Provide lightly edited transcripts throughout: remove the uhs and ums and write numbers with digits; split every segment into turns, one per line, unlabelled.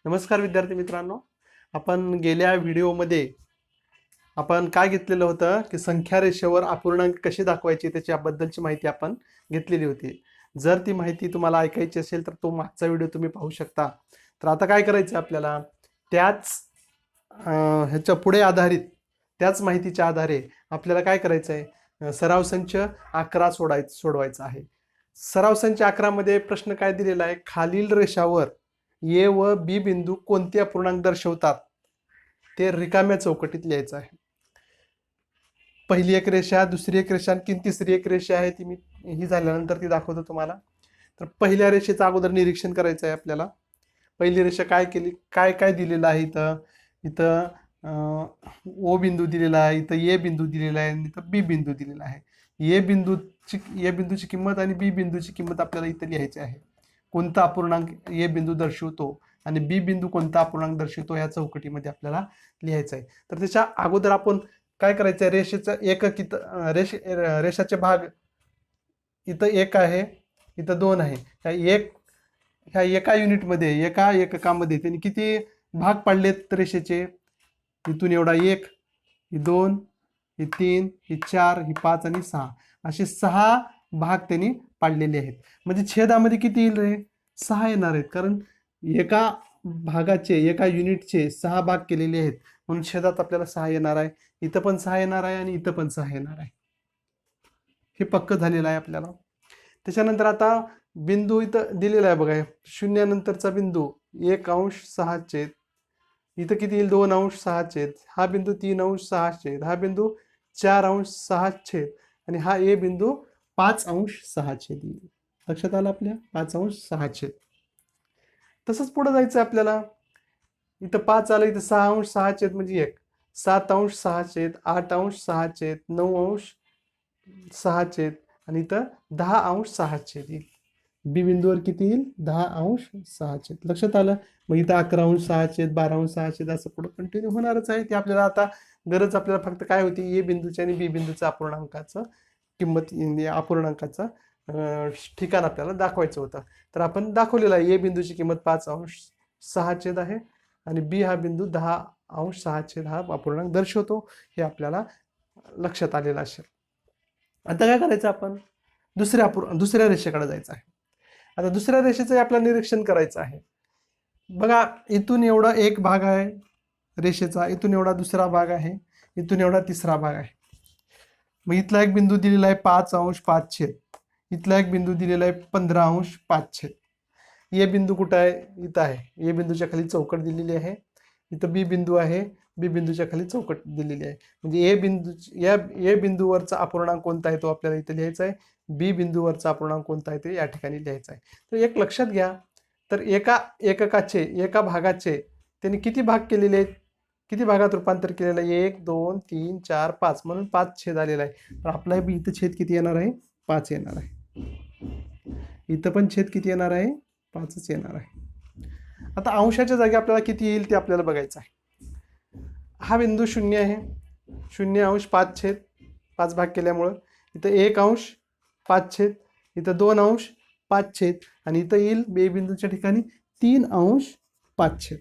नमस्कार विद्यार्थी मित्रांनो, आपण गेल्या व्हिडिओमध्ये आपण काय घेतलेलं होतं की संख्या रेषेवर अपूर्णांक कसे दाखवायचे त्याच्याबद्दलची माहिती आपण घेतलेली होती. जर ती माहिती तुम्हाला ऐकायची असेल तर तो मागचा व्हिडिओ तुम्ही पाहू शकता. तर आता काय करायचं आपल्याला, त्याच ह्याच्या पुढे आधारित त्याच माहितीच्या आधारे आपल्याला काय करायचं आहे, सराव संच 11 सोडवायचा आहे. सराव संच 11 मध्ये प्रश्न काय दिलेला आहे, खालील रेषावर ए व बी बिंदू कोणते अपूर्णांक दर्शवतात ते रिकाम्या चौकटीत लिहायचं आहे. पहिली एक रेषा, दुसरी एक रेषा आणि तिसरी एक रेषा आहे, ती मी ही झाल्यानंतर ती दाखवतो तुम्हाला. तर पहिल्या रेषेचं अगोदर निरीक्षण करायचं आहे आपल्याला. पहिली रेषा काय केली, काय काय दिलेलं आहे इथं. इथं ओ बिंदू दिलेला आहे, इथं ए बिंदू दिलेला आहे आणि इथं बी बिंदू दिलेला आहे. ए बिंदूची किंमत आणि बी बिंदूची किंमत आपल्याला इथं लिहायची आहे. कोणता अपूर्णांक ए बिंदू दर्शवतो आणि बी बिंदू कोणता अपूर्णांक दर्शवतो या चौकटीमध्ये आपल्याला लिहायचं आहे. तर त्याच्या अगोदर आपण काय करायचं आहे, रेषेचं एकक इथं रेषाचे भाग इथं 1 आहे, इथं 2 आहे. ह्या एका युनिटमध्ये, एका एककामध्ये त्यांनी किती भाग पाडलेत रेषेचे, इथून एवढा 1, ही 2, ही 3, ही 4, ही 5 आणि 6 असे 6 भाग त्यांनी पाडलेले आहेत. म्हणजे छेदामध्ये किती येईल रे, 6 येणार आहेत, कारण एका भागाचे, एका युनिटचे 6 भाग केलेले आहेत, म्हणून छेदात आपल्याला 6 येणार आहे. इथं पण 6 येणार आहे आणि इथं पण 6 येणार आहे. हे पक्क झालेलं आहे आपल्याला. त्याच्यानंतर आता बिंदू इथं दिलेला आहे बघा, 0 नंतरचा बिंदू 1°6 इथं किती येईल, 2°6 हा बिंदू 3°6 हा बिंदू 4°6 आणि हा ए बिंदू 5°6 येईल. लक्षात आलं आपल्या, 5°6. तसंच पुढे जायचं आपल्याला. इथं 5 आलं, इथं 6°6 म्हणजे 1, 7°6 8°6 9°6 आणि इथं 10°6 येईल. बी बिंदूवर किती येईल, 10°6. लक्षात आलं. मग इथं 11°6 12°6 असं पुढे कंटिन्यू होणारच आहे. ते आपल्याला आता गरज आपल्याला फक्त काय होती, ए बिंदूच्या आणि बी बिंदूच्या अपूर्णांकाचं किंमत, अपूर्णांकाचं ठिकाण आपल्याला दाखवायचं होतं. तर आपण दाखवलेलं आहे. ए बिंदूची किंमत 5°6 आहे आणि बी हा बिंदू 10°6 हा अपूर्णांक दर्शवतो, हे आपल्याला लक्षात आलेलं असेल. आता काय करायचं, आपण दुसऱ्या रेषेकडे जायचं आहे. आता दुसऱ्या रेषेचं आपल्याला निरीक्षण करायचं आहे. बघा, इथून एवढा एक भाग आहे रेषेचा, इथून एवढा दुसरा भाग आहे, इथून एवढा तिसरा भाग आहे. मग इथला एक बिंदू दिलेला आहे 5°5, इथला एक बिंदू दिलेला आहे 15°5. ए बिंदू कुठं आहे, इथं आहे. ए बिंदूच्या खाली चौकट दिलेली आहे. इथं बी बिंदू आहे, बी बिंदूच्या खाली चौकट दिलेली आहे. म्हणजे ए बिंदूवरचा अपूर्णांक कोणता आहे तो आपल्याला इथे लिहायचा आहे. बी बिंदूवरचा अपूर्णांक कोणता आहे ते या ठिकाणी लिहायचा आहे. तर एक लक्षात घ्या, तर एका भागाचे त्यांनी किती भाग केलेले आहेत, किती भागात रूपांतर केलेलं आहे, 1 2 3 4 5 म्हणून 5 छेद आलेला आहे. तर आपला इथं छेद किती येणार आहे, 5 येणार आहे. इथं पण छेद किती येणार आहे, 5च येणार आहे. आता अंशाच्या जागी आपल्याला किती येईल ते आपल्याला बघायचं आहे. हा बिंदू 0 आहे, 0°5 5 भाग केल्यामुळं इथं 1°5 इथं 2°5 आणि इथं येईल बे बिंदूच्या ठिकाणी 3°5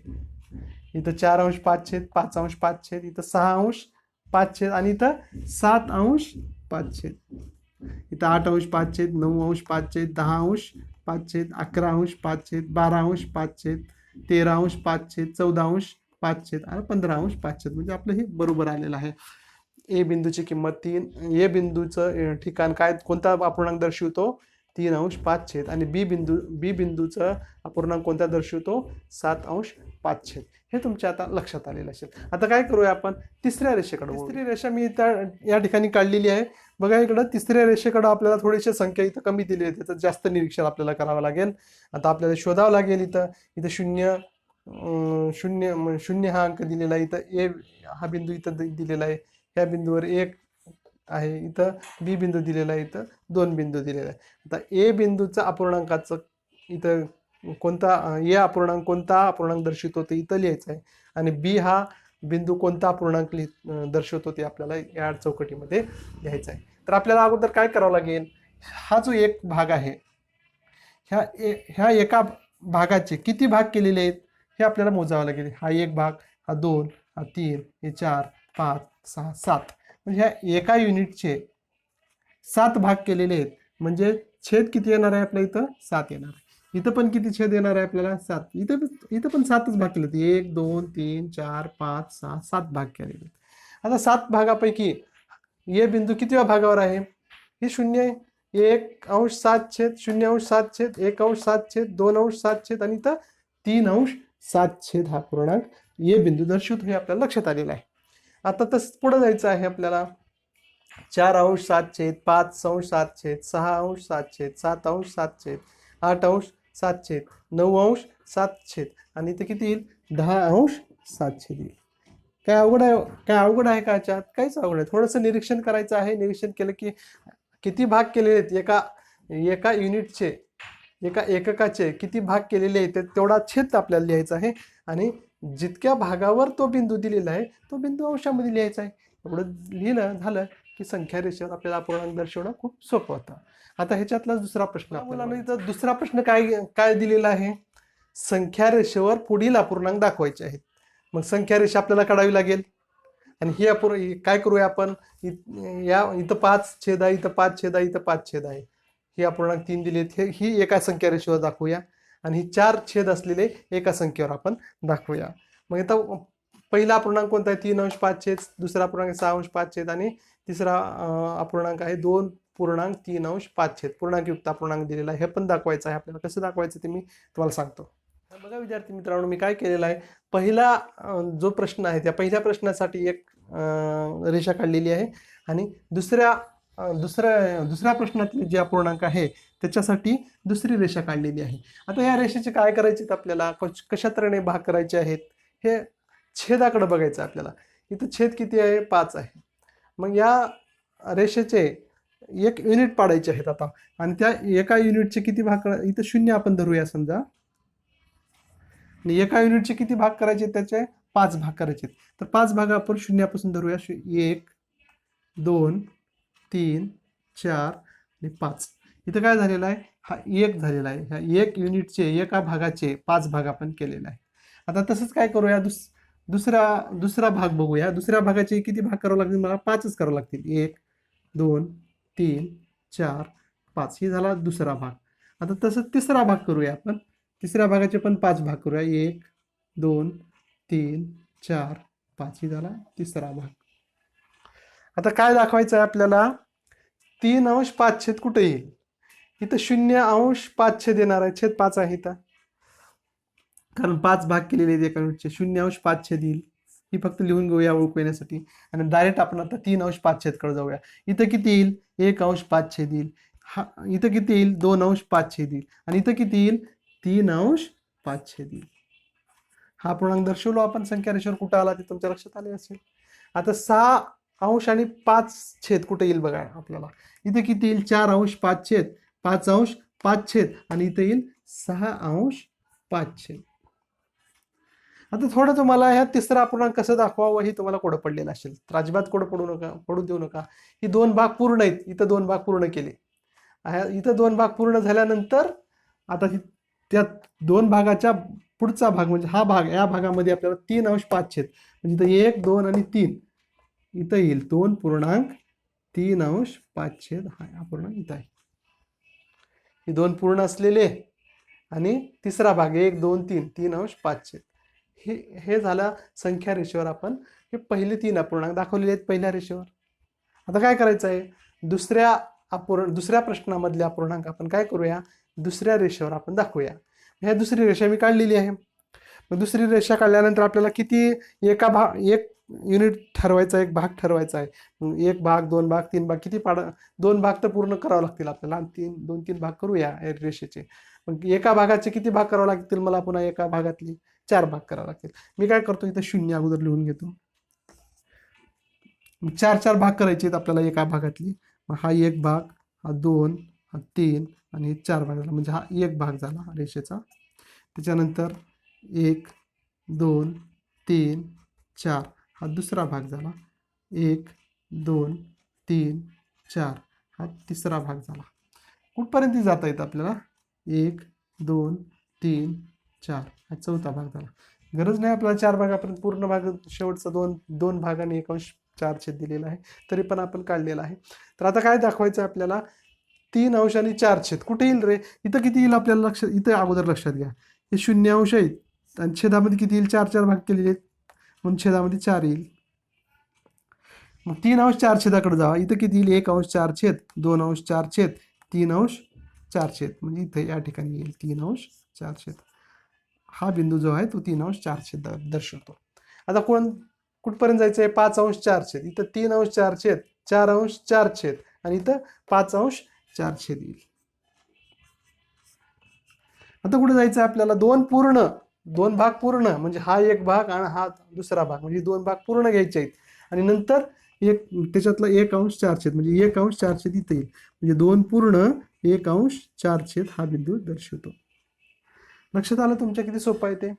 इथं 4°5 5°5 इथं 6°5 आणि इथं 7°5 इथं 8°5 9°5 10°5 11°5 12°5 13°5 14°5 आणि 15°5 म्हणजे आपलं हे बरोबर आलेलं आहे. ए बिंदूची किंमत 3, ए बिंदूचं ठिकाण काय, कोणता अपूर्णांक दर्शवतो, 3°5 आणि बी बिंदूचं अपूर्णांक कोणता दर्शवतो, 7°5. हे तुमच्या आता लक्षात आलेलं असेल. आता काय करूया आपण, तिसऱ्या रेषेकडे. तिसरी रेषा मी या ठिकाणी काढलेली आहे. बघा, इकडं तिसऱ्या रेषेकडं आपल्याला थोडीशी संख्या इथं कमी दिली आहे, त्याचं जास्त निरीक्षण आपल्याला करावं लागेल. आता आपल्याला शोधावं लागेल. इथं 0 हा अंक दिलेला आहे. इथं ए हा बिंदू इथं दिलेला आहे, ह्या बिंदूवर 1 आहे, इथं बी बिंदू दिलेला आहे, इथं 2 बिंदू दिलेला आहे. आता ए बिंदूचा अपूर्णांकाचं इथं कोणता अपूर्णांक दर्शवतो ते इथं लिहायचं आहे आणि बी हा बिंदू कोणता अपूर्णांक दर्शवतो ते आपल्याला या चौकटीमध्ये लिहायचं आहे. तर आपल्याला अगोदर काय करावं लागेल, हा जो एक भाग आहे, ह्या एका भागाचे किती भाग केलेले आहेत, हे आपल्याला मोजावं लागेल. हा 1 भाग, हा 2, हा 3, हे 4, 5, 6, 7. म्हणजे ह्या एका युनिटचे 7 भाग केलेले आहेत. म्हणजे छेद किती येणार आहे आपल्या इथं? 7 येणार आहे. इथं पण किती छेद येणार आहे आपल्याला? 7. इथं पण 7च भाग केले. 1, 2, 3, 4, 5, 6, 7 भाग केलेले. आता 7 भागापैकी हे बिंदू किती भागावर आहे? हे 0 आहे. 1 अंश 7 छेद 0 अंश 7 छेद 1 अंश 7 छेद 2 अंश 7 छेद आणि इथं 3 अंश 7 छेद हा पूर्णांक ये बिंदू दर्शवतो, हे आपल्याला लक्षात आलेलं आहे. आता तसंच पुढे जायचं आहे आपल्याला. 4 अंश 7 छेद 5 अंश 7 छेद 6 अंश 7 छेद 7 अंश 7 छेद 8 अंश 7 छेद 9 अंश 7 छेद आणि इथं किती येईल? 10 अंश 7 छेद येईल. काय अवघड आहे? काय अवघड आहे का याच्यात? काहीच अवघड आहे. थोडंसं निरीक्षण करायचं आहे. निरीक्षण केलं की किती भाग केलेले आहेत, एका युनिटचे, एका एककाचे किती भाग केलेले आहेत तेवढा छेद आपल्याला लिहायचा आहे आणि जितक्या भागावर तो बिंदू दिलेला आहे तो बिंदू अंशामध्ये लिहायचा आहे. एवढं लिहिलं झालं की संख्या रेषेवर आपल्याला अपूर्णांक दर्शवणं खूप सोपं होतं. आता ह्याच्यातला दुसरा प्रश्न मुलांना, इथं दुसरा प्रश्न काय दिलेला आहे? संख्या रेषेवर पुढील अपूर्णांक दाखवायचे आहेत. मग संख्या रेषा आपल्याला काढावी लागेल आणि ही काय करूया आपण? इथं 5 छेद आहे, इथं 5 छेद आहे, इथं 5 छेद आहे. ही अपूर्णांक 3 दिलेत. ही एका संख्या रेषेवर दाखवूया आणि ही 4 छेद असलेले एका संख्येवर आपण दाखवूया. मग इथं पहिला अपूर्णांक कोणता आहे? 3 अंश 5 छेद. दुसरा अपूर्णांक 6 अंश 5 छेद आणि तिसरा अपूर्णांक आहे 2.3 अंश 5 छेद. पूर्णांकयुक्त अपूर्णांक दिलेला आहे. हे पण दाखवायचं आहे आपल्याला. कसं दाखवायचं ते मी तुम्हाला सांगतो. बघा विद्यार्थी मित्रांनो, मी काय केलेलं आहे, पहिला जो प्रश्न आहे त्या पहिल्या प्रश्नासाठी एक रेषा काढलेली आहे आणि दुसऱ्या प्रश्नातले जे अपूर्णांक आहे त्याच्यासाठी दुसरी रेषा काढलेली आहे. आता या रेषेचे काय करायचे आपल्याला, कशा तऱ्हेने भाग करायचे आहेत, हे छेदाकडे बघायचं आपल्याला. इथं छेद किती आहे? 5 आहे. मग या रेषेचे एक युनिट पाडायचे आहेत आता आणि त्या एका युनिटचे किती भाग? इथं 0 आपण धरूया समजा. एका युनिटचे किती भाग करायचे? त्याचे 5 भाग करायचे. तर 5 भाग आपण 0 धरूया. 1, 2, 3, 4 आणि 5. इथं काय झालेलं आहे? हा 1 झालेला आहे. ह्या 1 युनिटचे एका भागाचे 5 भाग आपण केलेले आहे. आता तसंच काय करूया? दुसरा भाग बघूया. दुसऱ्या भागाचे किती भाग करावे लागतील? मला 5च करावे लागतील. 1, 2, 3, 4, 5. ही झाला दुसरा भाग. आता तसंच तिसरा भाग करूया आपण. तिसऱ्या भागाचे पण 5 भाग करूया. 1, 2, 3, 4, 5. ही झाला तिसरा भाग. आता काय दाखवायचं आहे आपल्याला? 3 अंश 5 छेद कुठे येईल? इथं 0 अंश 5 छेद येणार आहे. छेद 5 आहे इथं, कारण 5 भाग केलेले आहेत एका युनिटचे. 0 अंश 5 छेद येईल. ही फक्त लिहून घेऊया ओळखू येण्यासाठी आणि डायरेक्ट आपण आता 3 अंश 5 छेद कडे जाऊया. इथं किती येईल? 1 अंश 5 छेद येईल. इथं किती येईल? 2 अंश 5 छेद येईल आणि इथं किती येईल? 3 अंश 5 छेद येईल. हा पूर्णांक दर्शवलो आपण संख्या रेषेवर. कुठं आला ते तुमच्या लक्षात आले असेल. आता 6 अंश आणि 5 छेद कुठे येईल बघा आपल्याला. इथे किती येईल? 4 अंश 5 छेद 5 अंश 5 छेद आणि इथे येईल 6 अंश 5 छेद. आता थोडं तुम्हाला ह्या तिसरा अपूर्णांक कसं दाखवावं हे तुम्हाला कोडं पडलेलं असेल, तर अजिबात कोडं पडू देऊ नका. ही 2 भाग पूर्ण आहेत. इथं 2 भाग पूर्ण केले. इथं 2 भाग पूर्ण झाल्यानंतर आता त्या 2 भागाच्या पुढचा भाग म्हणजे हा भाग, या भागामध्ये आपल्याला 3 अंश 5 छेद म्हणजे इथं 1, 2 आणि 3 इथं येईल 2.3 अंश 5 छेद. हा अपूर्णांक इथं आहे. हे 2 पूर्ण असलेले आणि तिसरा भाग 1, 2, 3 3 अंश 5 छेद. हे झालं संख्या रेषेवर आपण हे पहिले 3 अपूर्णांक दाखवलेले आहेत पहिल्या रेषेवर. आता काय करायचं आहे? दुसऱ्या प्रश्नामधले अपूर्णांक आपण काय करूया? दुसऱ्या रेषेवर आपण दाखवूया. ह्या दुसरी रेषा मी काढलेली आहे. मग दुसरी रेषा काढल्यानंतर आपल्याला किती एक युनिट ठरवायचा, एक भाग ठरवायचा आहे. मग 1 भाग 2 भाग 3 भाग किती 2 भाग तर पूर्ण करावं लागतील आपल्याला. 2-3 भाग करूया रेषेचे. मग एका भागाचे किती भाग करावे लागतील मला? पुन्हा एका भागातली 4 भाग करावे लागतील. मी काय करतो? इथं 0 अगोदर लिहून घेतो. 4 भाग करायचे आहेत आपल्याला एका भागातली. मग हा 1 भाग, हा 2, हा 3 आणि 4 भाग झाला. म्हणजे हा 1 भाग झाला रेषेचा. त्याच्यानंतर 1, 2, 3, 4 हा दुसरा भाग झाला. 1, 2, 3, 4 हा तिसरा भाग झाला. कुठपर्यंत जाता येतं आपल्याला? 1, 2, 3, 4 हा चौथा भाग झाला. गरज नाही आपल्याला 4 भागापर्यंत, पूर्ण भाग शेवटचा 2 भागाने 1/4 दिलेला आहे, तरी पण आपण काढलेला आहे. तर आता काय दाखवायचं आहे आपल्याला, 3 आणि 4 कुठे येईल रे, इथं किती येईल आपल्याला लक्षात, इथं अगोदर लक्षात घ्या हे 0 आहेत आणि छेदामध्ये किती येईल, 4 भाग केलेले आहेत म्हणून छेदामध्ये 4 येईल. मग 3/4 जावा, इथं किती येईल, 1/4, 2/4, 3/4 म्हणजे इथं या ठिकाणी येईल 3/4. हा बिंदू जो आहे तो 3/4 दर्शवतो. आता कुठपर्यंत जायचं आहे, 5/4, इथं 3/4, 4/4 आणि इथं 5/4 येईल. आता कुठे जायचं आहे आपल्याला, 2 भाग पूर्ण, म्हणजे हा एक भाग आणि हा दुसरा भाग, म्हणजे 2 भाग पूर्ण घ्यायचे आहेत आणि नंतर त्याच्यातला 1/4 म्हणजे 1/4 इथे येईल, म्हणजे 2 पूर्ण 1/4 हा बिंदू दर्शवतो. लक्षात आलं तुमच्या किती सोपं आहे ते.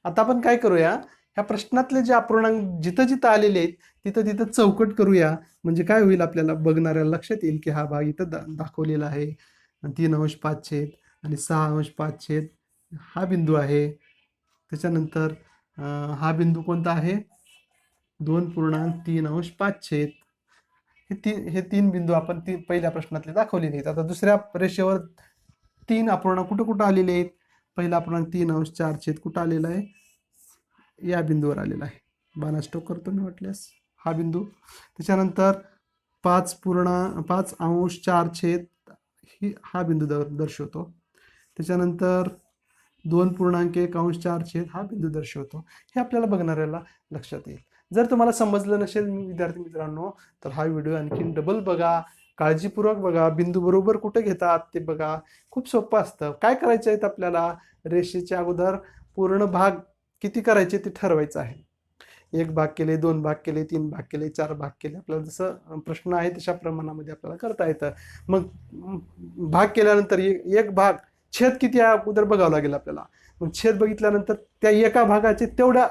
आता आपण काय करूया, ह्या प्रश्नातले जे अपूर्णांक जिथं जिथं आलेले आहेत तिथं तिथं चौकट करूया, म्हणजे काय होईल आपल्याला बघणाऱ्याला लक्षात येईल की हा भाग इथं दाखवलेला आहे, 3/5 आणि 6/5 हा बिंदू आहे. त्याच्यानंतर हा बिंदू कोणता आहे, 2.3/5. हे तीन बिंदू आपण पहिल्या प्रश्नातले दाखवलेले आहेत. आता दुसऱ्या रेषेवर 3 अपूर्णांक कुठं कुठं आलेले आहेत, पहिला अपूर्णांक 3/4 कुठं आलेला आहे, या बिंदूवर आलेला आहे, बाणास टोक करतो मी वाटल्यास, हा बिंदू. त्याच्यानंतर 5.4 हा बिंदू दर्शवतो. त्याच्यानंतर 2.1/4 हा बिंदू दर्शवतो. हे आपल्याला बघणाऱ्याला लक्षात येईल. जर तुम्हाला समजलं नसेल विद्यार्थी मित्रांनो, तर हा व्हिडिओ आणखीन डबल बघा, काळजीपूर्वक बघा, बिंदू बरोबर कुठे घेतात ते बघा. खूप सोपं असतं. काय करायचं आहे आपल्याला, रेषेच्या अगोदर पूर्ण भाग किती करायचे ते ठरवायचं आहे. 1 भाग केले, 2 भाग केले, 3 भाग केले, 4 भाग केले, आपल्याला जसं प्रश्न आहे तशा प्रमाणामध्ये आपल्याला करता येतं. मग भाग केल्यानंतर एक भाग छेद किती आहे अगोदर बघावं लागेल आपल्याला. मग छेद बघितल्यानंतर त्या एका भागाचे तेवढ्या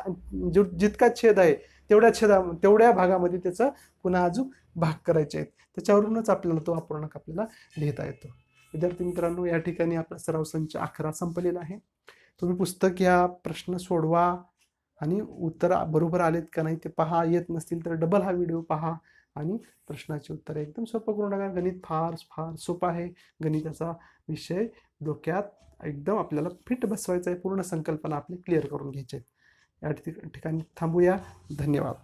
जितका छेद आहे तेवढ्या भागामध्ये त्याचा पुन्हा अजून भाग करायचे आहेत. त्याच्यावरूनच आपल्याला तो अपूर्णांक आपल्याला लिहिता येतो. विद्यार्थी मित्रांनो, या ठिकाणी आपला सराव संच 11 संपलेला आहे. तुम्ही पुस्तक या, प्रश्न सोडवा आणि उत्तर बरोबर आलेत का नाही ते पहा. येत नसतील तर डबल हा व्हिडिओ पहा आणि प्रश्नाचे उत्तर एकदम सोपं करून टाका. गणित फार फार सोपं आहे. गणिताचा विषय डोक्यात एकदम आपल्याला फिट बसवायचा आहे. पूर्ण संकल्पना आपली क्लिअर करून घ्यायची आहे. या ठिकाणी थांबूया. धन्यवाद.